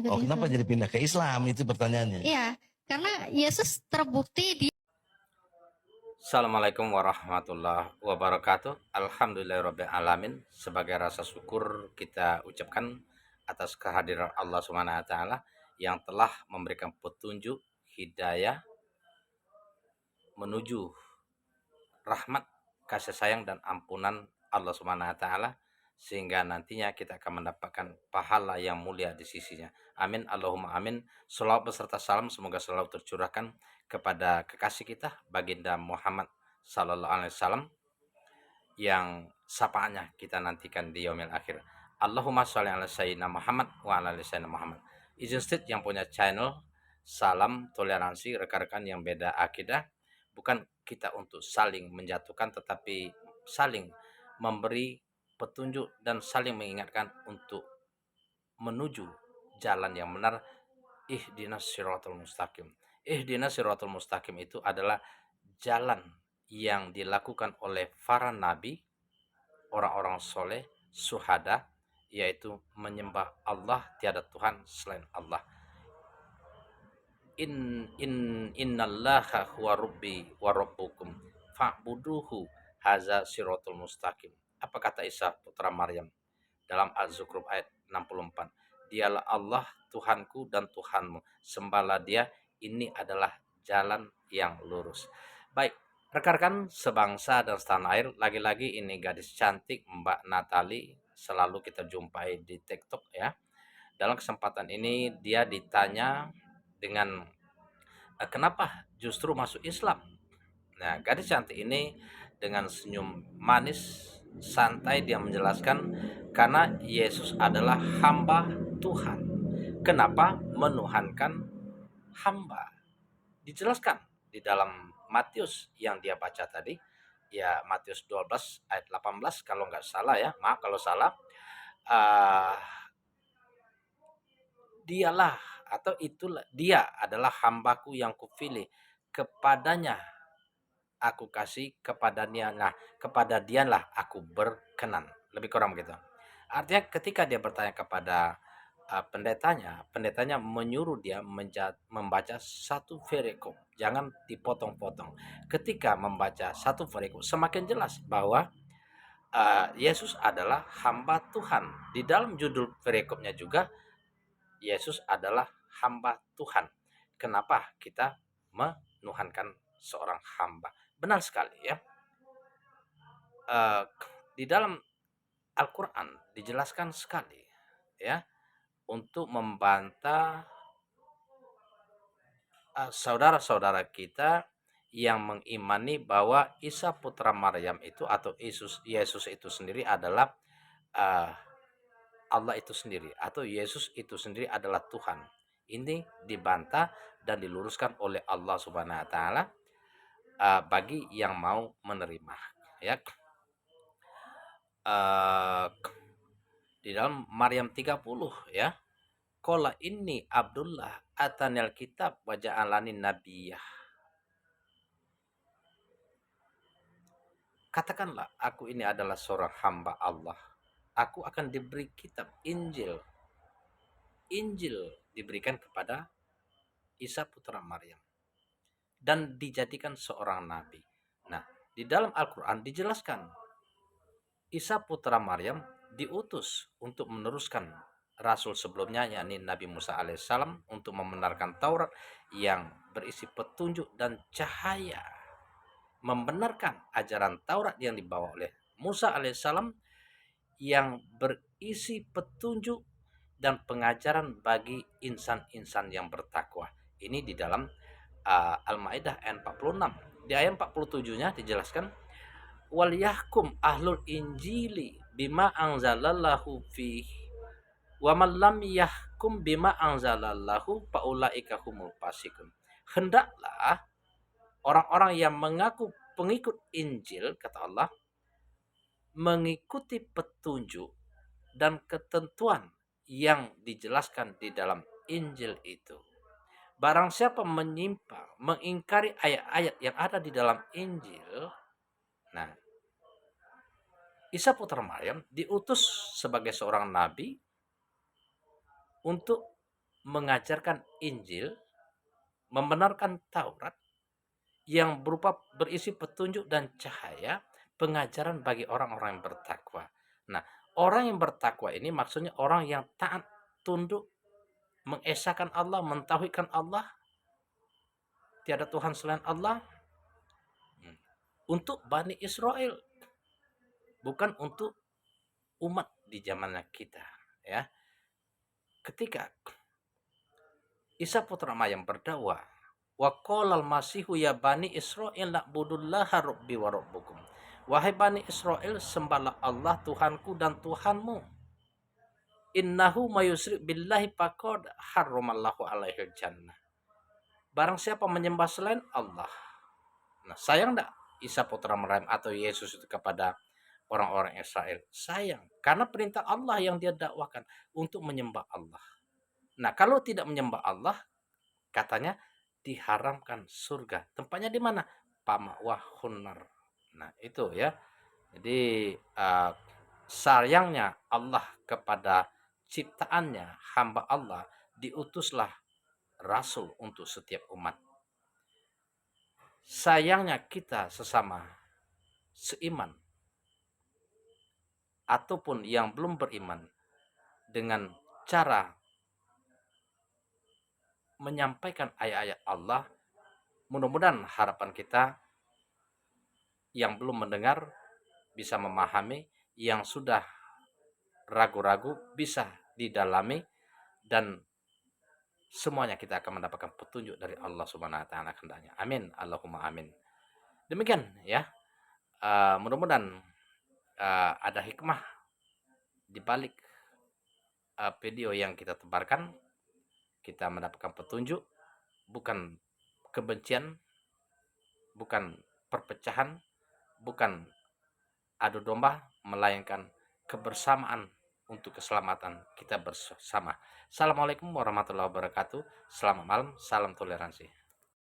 Oh, kenapa jadi pindah ke Islam? Itu pertanyaannya. Iya, karena Yesus terbukti di Assalamualaikum warahmatullahi wabarakatuh. Alhamdulillahirrabbilalamin. Sebagai rasa syukur kita ucapkan atas kehadiran Allah Subhanahu wa taala yang telah memberikan petunjuk hidayah menuju rahmat, kasih sayang dan ampunan Allah Subhanahu wa taala, sehingga nantinya kita akan mendapatkan pahala yang mulia di sisinya. Amin Allahumma amin. Shalawat beserta salam semoga selalu tercurahkan kepada kekasih kita baginda Muhammad sallallahu alaihi wasallam yang sapaannya kita nantikan di yaumil akhir. Allahumma sholli ala sayyidina Muhammad wa ala ali sayyidina Muhammad. Izin State yang punya channel Salam Toleransi, rekan-rekan yang beda akidah, bukan kita untuk saling menjatuhkan tetapi saling memberi petunjuk dan saling mengingatkan untuk menuju jalan yang benar. Ihdinas siratal mustaqim. Ihdinas siratal mustaqim itu adalah jalan yang dilakukan oleh para nabi, orang-orang soleh, syuhada, yaitu menyembah Allah, tiada Tuhan selain Allah. Innallaha huwa rabbi wa rabbukum fa'buduhu haza siratul mustaqim. Apa kata Isa putra Maryam dalam Az-Zukhruf ayat 64? Dialah Allah Tuhanku dan Tuhanmu, sembahlah Dia, ini adalah jalan yang lurus. Baik, rekan-rekan sebangsa dan setanah air, lagi-lagi ini gadis cantik Mbak Natali selalu kita jumpai di TikTok ya. Dalam kesempatan ini dia ditanya dengan kenapa justru masuk Islam. Nah, gadis cantik ini dengan senyum manis, santai dia menjelaskan karena Yesus adalah hamba Tuhan. Kenapa menuhankan hamba? Dijelaskan di dalam Matius yang dia baca tadi, ya Matius 12 ayat 18 kalau nggak salah ya, maaf kalau salah. Uh, Dialah atau itulah dia adalah hambaku yang kupilih, kepadanya aku kasih, kepadanya nah kepada dialah aku berkenan, lebih kurang begitu. Artinya ketika dia bertanya kepada pendetanya menyuruh dia membaca satu perikop, jangan dipotong-potong. Ketika membaca satu perikop semakin jelas bahwa Yesus adalah hamba Tuhan. Di dalam judul perikopnya juga Yesus adalah hamba Tuhan. Kenapa kita menuhankan seorang hamba? Benar sekali ya. Di dalam Al-Quran dijelaskan sekali ya, untuk membantah saudara-saudara kita yang mengimani bahwa Isa putra Maryam itu atau Yesus itu sendiri adalah Allah itu sendiri atau Yesus itu sendiri adalah Tuhan. Ini dibantah dan diluruskan oleh Allah Subhanahu wa taala bagi yang mau menerima ya. Di dalam Maryam 30 ya. Qala inni Abdullah atanil kitab wa ja'alani nabiyah. Katakanlah aku ini adalah seorang hamba Allah. Aku akan diberi kitab Injil. Injil diberikan kepada Isa putra Maryam dan dijadikan seorang nabi. Nah, di dalam Al-Quran dijelaskan Isa putra Maryam diutus untuk meneruskan rasul sebelumnya, yakni Nabi Musa alaihissalam, untuk membenarkan Taurat yang berisi petunjuk dan cahaya, membenarkan ajaran Taurat yang dibawa oleh Musa alaihissalam yang berisi petunjuk dan pengajaran bagi insan-insan yang bertakwa. Ini di dalam Al-Maidah ayat 46. Di ayat 47-nya dijelaskan wal yahkum ahlul injili bima anzalallahu fi wa man lam yahkum bima anzalallahu faulaika humul fasikun. Hendaklah orang-orang yang mengaku pengikut Injil, kata Allah, mengikuti petunjuk dan ketentuan yang dijelaskan di dalam Injil itu. Barang siapa menyimpang, mengingkari ayat-ayat yang ada di dalam Injil, nah, Isa putra Maryam diutus sebagai seorang nabi untuk mengajarkan Injil, membenarkan Taurat yang berisi petunjuk dan cahaya, pengajaran bagi orang-orang yang bertakwa. Nah, orang yang bertakwa ini maksudnya orang yang taat, tunduk, mengesahkan Allah, mentauhidkan Allah, tiada Tuhan selain Allah, untuk Bani Israel, bukan untuk umat di zamannya kita, ya. Ketika Isa putra Maryam berdakwah, wa qalal masihu ya bani Israil na'budullaha rabbi wa rabbukum. Wahai bani Israel, sembahlah Allah Tuhanku dan Tuhanmu. Innahu mayusrik billahi faqad harramallahu alaihil jannah. Barang siapa menyembah selain Allah. Nah, sayang enggak Isa putra Maryam atau Yesus itu kepada orang-orang Israel? Sayang, karena perintah Allah yang dia dakwakan untuk menyembah Allah. Nah, kalau tidak menyembah Allah, katanya diharamkan surga. Tempatnya di mana? Pama'wahun nar. Nah, itu ya. Jadi sayangnya Allah kepada ciptaannya, hamba Allah, diutuslah rasul untuk setiap umat. Sayangnya kita sesama seiman ataupun yang belum beriman dengan cara menyampaikan ayat-ayat Allah, mudah-mudahan harapan kita yang belum mendengar bisa memahami, yang sudah ragu-ragu bisa didalami, dan semuanya kita akan mendapatkan petunjuk dari Allah Subhanahu wa taala kehendaknya. Amin. Allahumma amin. Demikian ya. Mudah-mudahan ada hikmah di balik video yang kita tebarkan. Kita mendapatkan petunjuk, bukan kebencian, bukan perpecahan, bukan adu domba, melainkan kebersamaan untuk keselamatan kita bersama. Assalamualaikum warahmatullahi wabarakatuh. Selamat malam, salam toleransi.